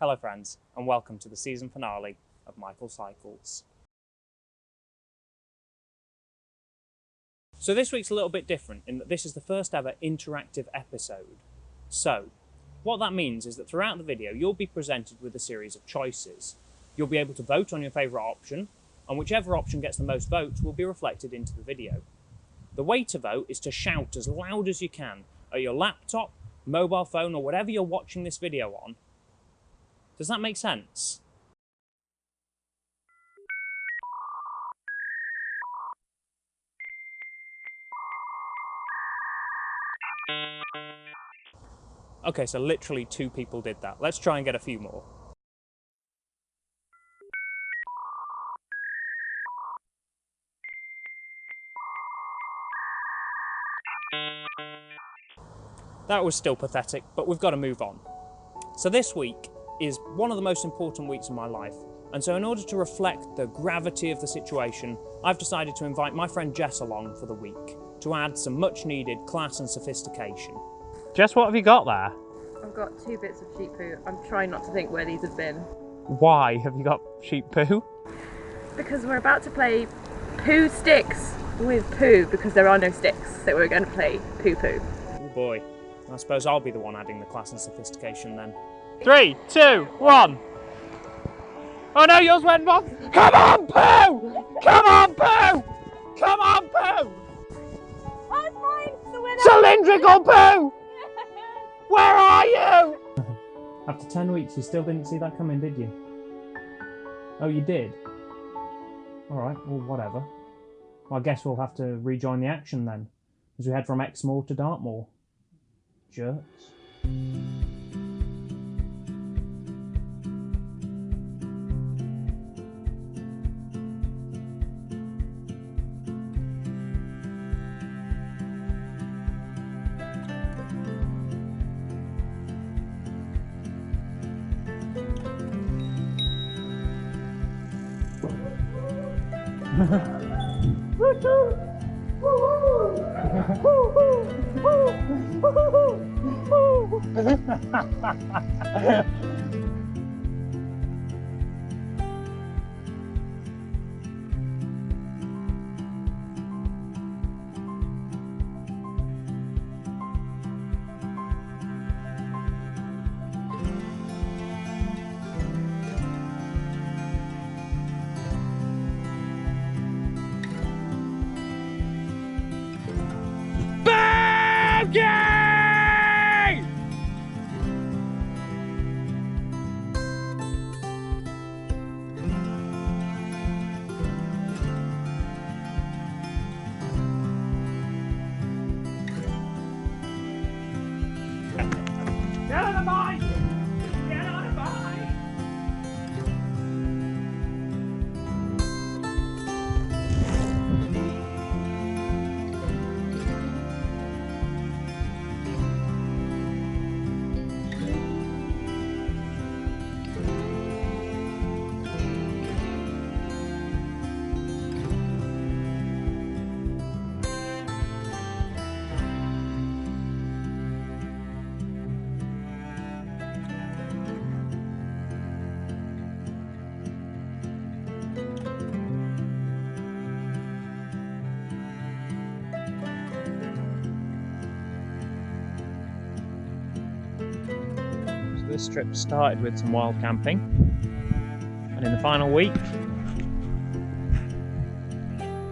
Hello friends, and welcome to the season finale of Michael Cycles. So this week's a little bit different in that this is the first ever interactive episode. So, what that means is that throughout the video you'll be presented with a series of choices. You'll be able to vote on your favourite option, and whichever option gets the most votes will be reflected into the video. The way to vote is to shout as loud as you can at your laptop, mobile phone, or whatever you're watching this video on. Does that make sense? Okay, so literally 2 people did that. Let's try and get a few more. That was still pathetic, but we've got to move on. So this week is one of the most important weeks of my life, and so in order to reflect the gravity of the situation, I've decided to invite my friend Jess along for the week to add some much needed class and sophistication. Jess, what have you got there? I've got 2 bits of sheep poo. I'm trying not to think where these have been. Why have you got sheep poo? Because we're about to play poo sticks with poo, because there are no sticks, so we're going to play poo poo. Oh boy, I suppose I'll be the one adding the class and sophistication then. 3, 2, 1. Oh no, yours went wrong. Come on, poo! Come on, poo! Come on, poo! I'm fine, the winner! Cylindrical poo! Where are you? After 10 weeks, you still didn't see that coming, did you? Oh, you did? Alright, well, whatever. Well, I guess we'll have to rejoin the action then, as we head from Exmoor to Dartmoor. Jerks. Get on the bike! Get on the bike! This trip started with some wild camping, and in the final week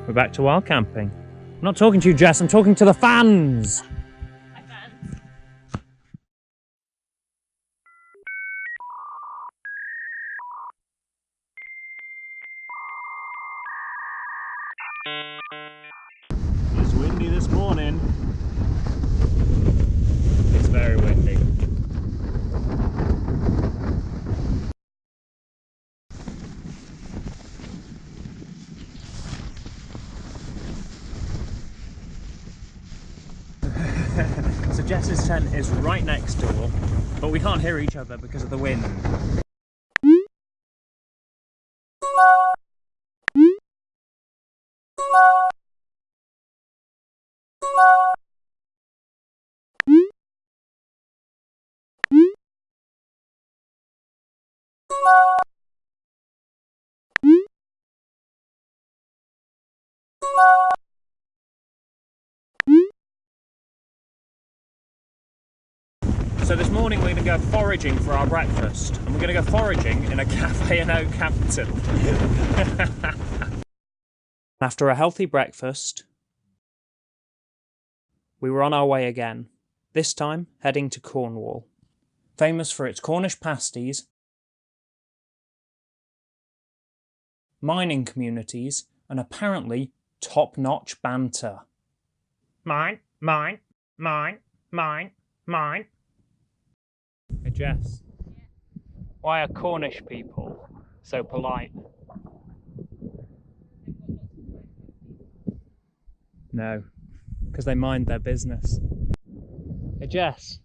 we're back to wild camping. I'm not talking to you, Jess, I'm talking to the fans! Hi, fans. It's windy this morning. It's very windy. So Jess's tent is right next door, but we can't hear each other because of the wind. So this morning we're going to go foraging for our breakfast, and we're going to go foraging in a cafe in Oakhampton. After a healthy breakfast, we were on our way again, this time heading to Cornwall, famous for its Cornish pasties, mining communities, and apparently top-notch banter. Mine, mine, mine, mine, mine. Hey Jess, why are Cornish people so polite? No, because they mind their business. Hey Jess,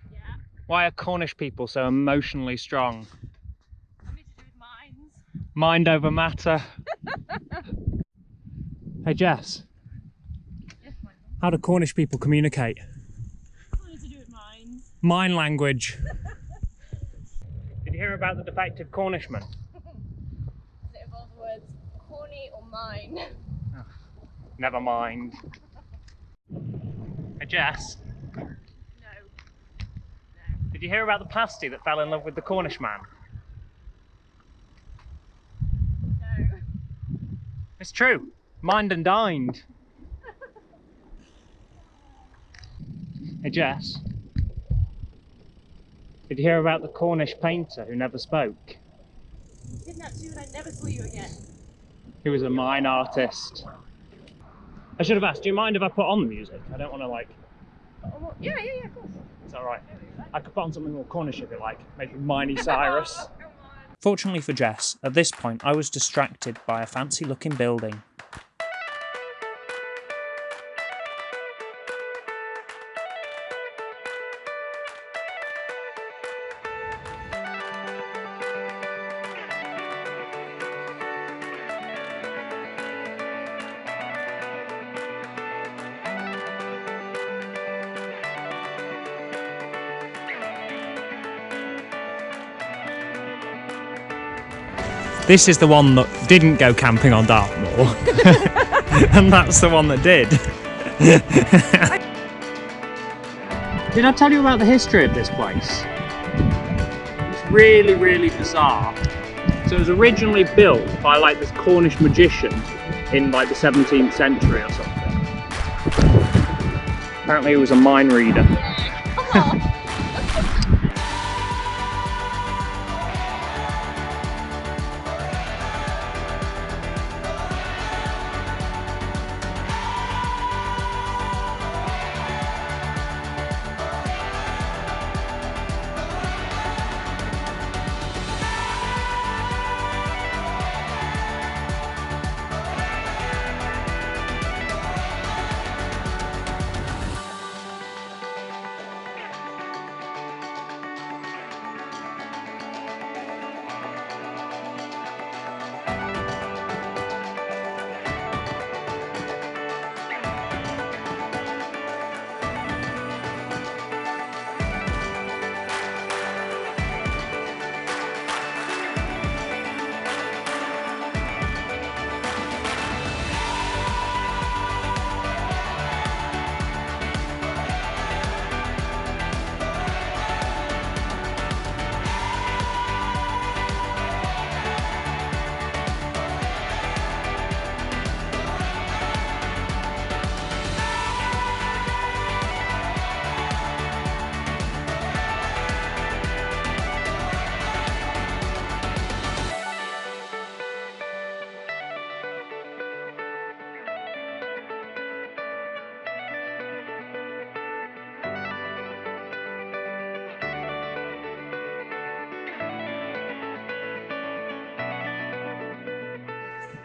Yeah. why are Cornish people so emotionally strong? Something to do with mines. Mind over matter. Hey Jess, Yes, mine. how do Cornish people communicate? Something to do with mines. Mine language. Did you hear about the defective Cornishman? Does it involve the words corny or mine? Never mind. Hey Jess, No. did you hear about the pasty that fell in love with the Cornish man? No. It's true. Mined and dined. Hey Jess, did you hear about the Cornish painter who never spoke? Did that too, and I never saw you again. He was a mine artist. I should have asked, do you mind if I put on the music? I don't want to like... Yeah, of course. It's alright. I could put on something more Cornish if you like, maybe Miney Cyrus. Fortunately for Jess, at this point I was distracted by a fancy looking building. This is the one that didn't go camping on Dartmoor, and that's the one that did. Did I tell you about the history of this place? It's really, really bizarre. So it was originally built by like this Cornish magician in like the 17th century or something. Apparently he was a mind reader. Come on.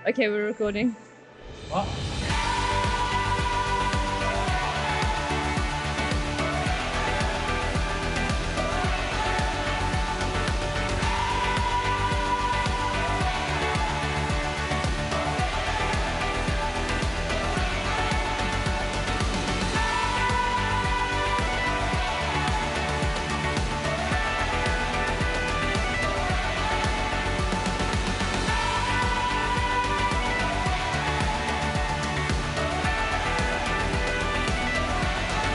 Okay, we're recording. What?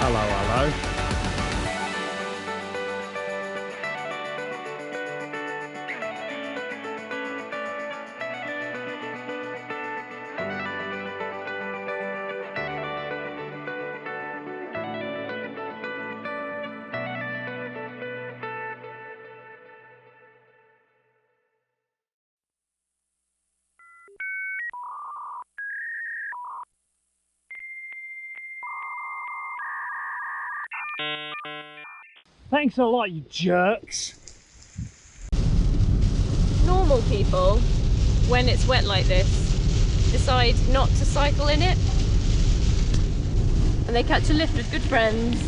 Hello, hello. Thanks a lot, you jerks. Normal people, when it's wet like this, decide not to cycle in it, and they catch a lift with good friends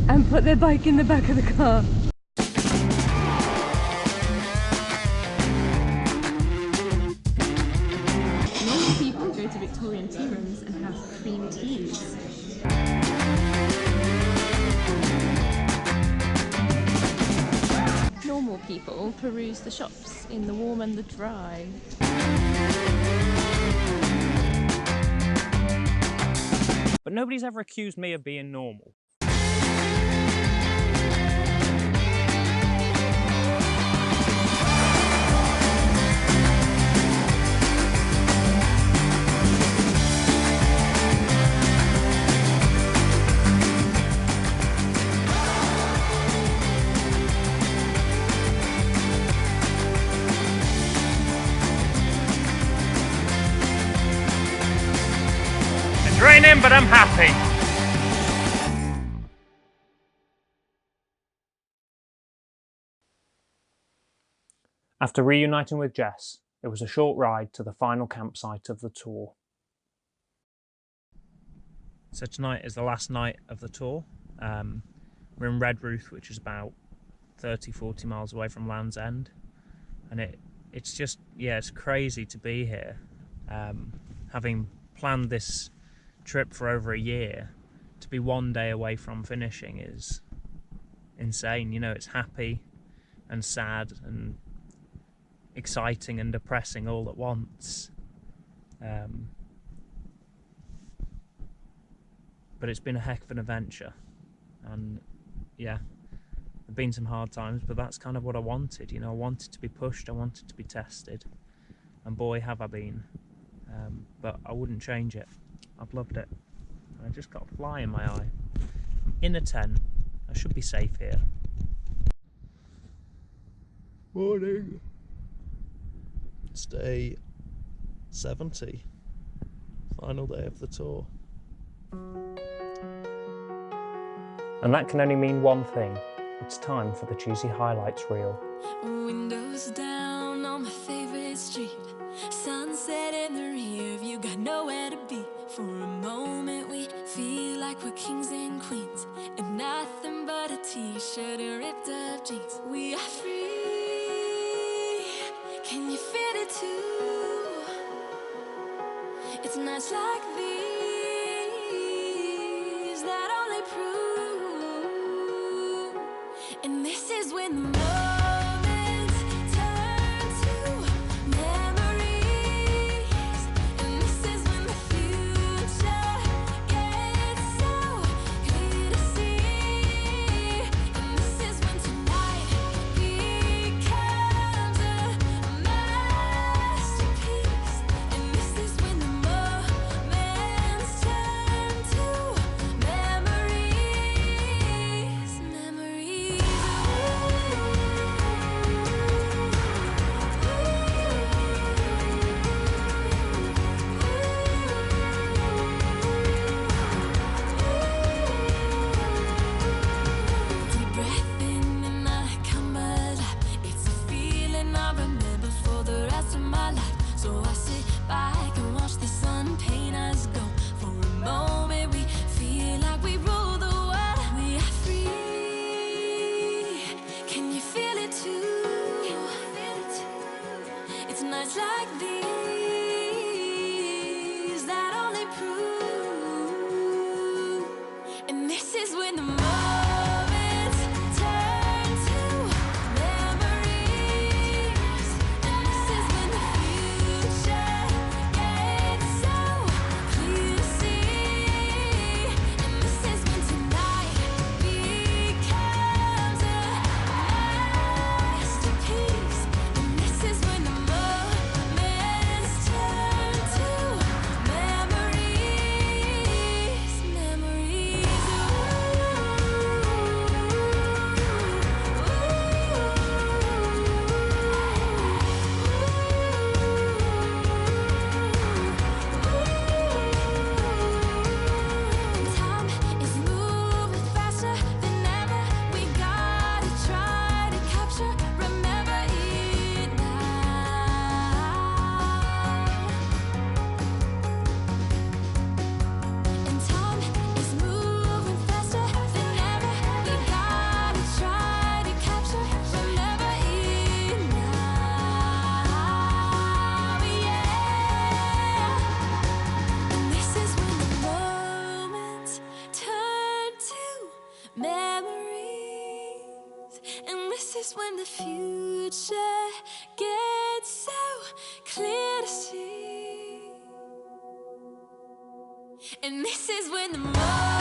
and put their bike in the back of the car. Normal people go to Victorian tea rooms and have cream teas. Normal people peruse the shops in the warm and the dry. But nobody's ever accused me of being normal. It's raining, but I'm happy. After reuniting with Jess, it was a short ride to the final campsite of the tour. So tonight is the last night of the tour. We're in Redruth, which is about 30-40 miles away from Land's End, and it's just, yeah, it's crazy to be here. Having planned this trip for over a year, to be one day away from finishing is insane. You know, it's happy and sad and exciting and depressing all at once. But it's been a heck of an adventure, and yeah, there've been some hard times, but that's kind of what I wanted. You know, I wanted to be pushed, I wanted to be tested, and boy have I been. But I wouldn't change it. I've loved it. I just got a fly in my eye. I'm in a tent. I should be safe here. Morning. It's day 70. Final day of the tour. And that can only mean one thing. It's time for the cheesy highlights reel. Windows down on my favorite street. Sunset in the rear view, got nowhere to be. For a moment we feel like we're kings and queens, and nothing but a t-shirt and ripped up jeans. We are free. Can you feel it too? It's nights like these that only prove. And this is when the moments turn to memories. And this is when the future gets so clear to see. And this is when tonight becomes a masterpiece. And this is when the moments turn to memories. Memories. Deep breath in and I come alive. It's a feeling I remember for the rest of my life. So I sit back and watch the sun paint us go. For a moment we feel like we rule the world. We are free. Can you feel it too? It's nights like these that only prove. And this is when the moments turn to memories. And this is when the future gets so clear to see. And this is is when the future gets so clear to see. And this is when the moment